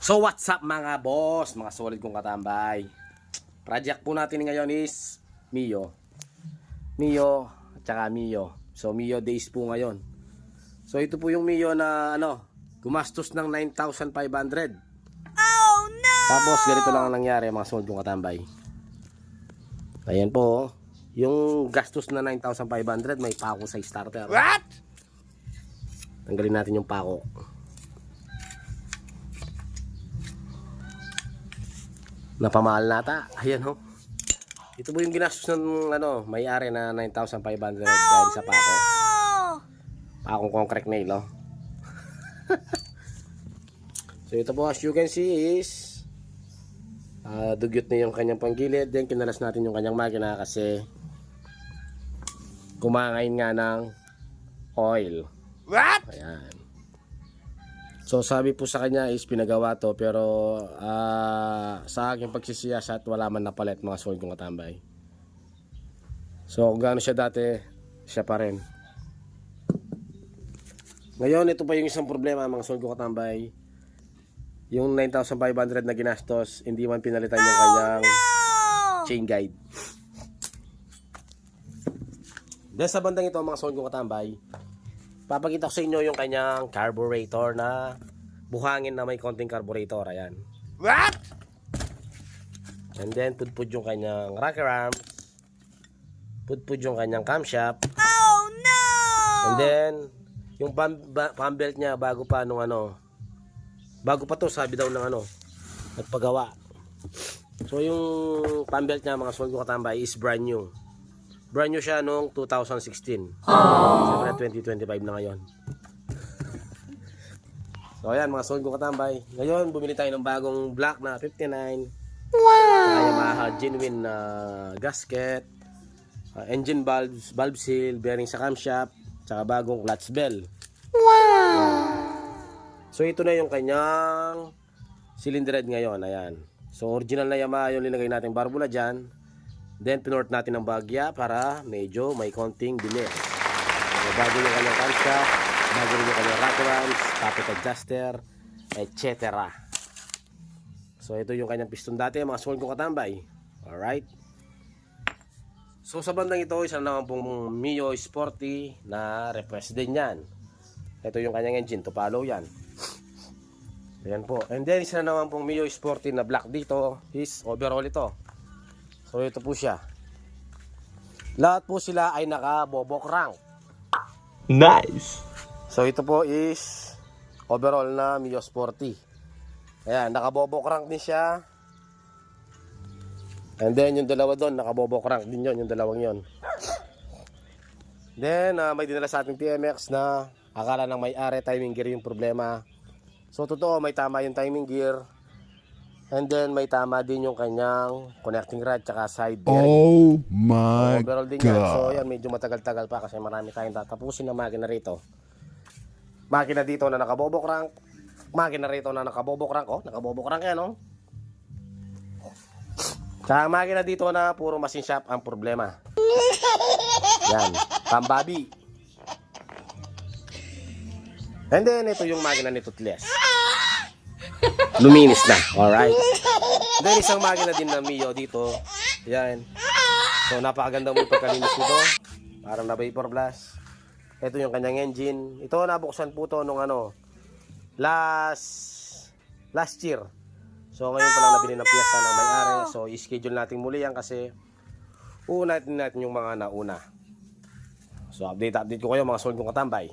So what's up mga boss, mga solid kong katambay. Project po natin ngayon is Mio at saka Mio. So Mio days po ngayon. So ito po yung Mio na gumastos ng 9,500. Oh no! Tapos ganito lang ang nangyari mga solid kong katambay. Ayan po, yung gastos na 9,500 may pako sa starter. What? Tanggalin natin yung pako. Napamahal nata. Ayan ho. Ito po yung ginastos ng may-ari na 9,500 dahil sa pako. Pakong concrete nail, oh. So ito po as you can see is dugyot na yung kanyang panggilid. Then kinalas natin yung kanyang makina kasi kumangain nga ng oil. What? Ayan. So sabi po sa kanya is pinagawa to pero sa aking pagsisiyasat wala man napalit mga solid kong katambay. So kung gaano siya dati, siya pa rin. Ngayon ito pa yung isang problema mga solid kong katambay. Yung 9,500 na ginastos, hindi man pinalitan yung kanyang chain guide. Then sa bandang ito mga solid kong katambay, papakita ko sa inyo yung kanyang carburetor na buhangin na may konting carburetor. Ayan. What? And then pudpud yung kanyang rocker arms, pudpud yung kanyang camshaft. Oh no! And then yung pump belt niya bago pa nung bago pa to sabi daw ng nagpagawa. So yung pump belt niya mga solid kong katambay is brand new. Brand new siya noong 2016. Siyempre 2025 na ngayon. So ayan mga solid kong katambay. Ngayon bumili tayo ng bagong black na 59. Wow! Yamaha genuine na gasket, engine valves, valve seal, bearing sa camshaft, tsaka bagong clutch bell. Wow! So ito na yung kanyang cylinder head ngayon. Ayan. So original na Yamaha yung linagay natin barbula dyan. Then pinort natin ng bagya para medyo may konting bilis. So, bago yung kanyang camshaft, bago rin yung kanyang rocker arms, pocket adjuster, etc. So ito yung kanyang piston dati mga solid kong katambay. Alright. So sa bandang ito, isa naman pong Mio Sporty na request din yan. Ito yung kanyang engine, to follow yan. Ayan po. And then isa naman pong Mio Sporty na black dito is overall ito. So ito po siya. Lahat po sila ay naka-bobo crank. Nice. So ito po is overall na Mio Sporty. Ayan, naka-bobo crank din siya. And then yung dalawa doon, naka-bobo crank din yon, yung dalawang yon. Then may dinala sa ating TMX na akala ng may-ari timing gear yung problema. So totoo, may tama yung timing gear. And then may tama din yung kanyang connecting rod tsaka side bearing. Oh my Overall din yan. So God. yan, medyo matagal-tagal pa kasi marami tayong tatapusin na makina rito. Makina dito na nakabobo crank. Makina rito na nakabobo crank. Oh, nakabobo crank yan, oh. Tsaka makina dito na puro machine shop ang problema. Yan, pambabi. And then ito yung makina ni Toothless. Luminis na, alright. Then isang makina din na Mio dito. Yan. So napakaganda mo yung pagkalinis nito. Parang na vapor blast. Ito yung kanyang engine. Ito nabuksan po to nung last year. So ngayon pa lang nabili ng piyesta ng may-ari. So i-schedule natin muli yan kasi uunahin natin yung mga nauna. So update ko kayo mga solid kong katambay.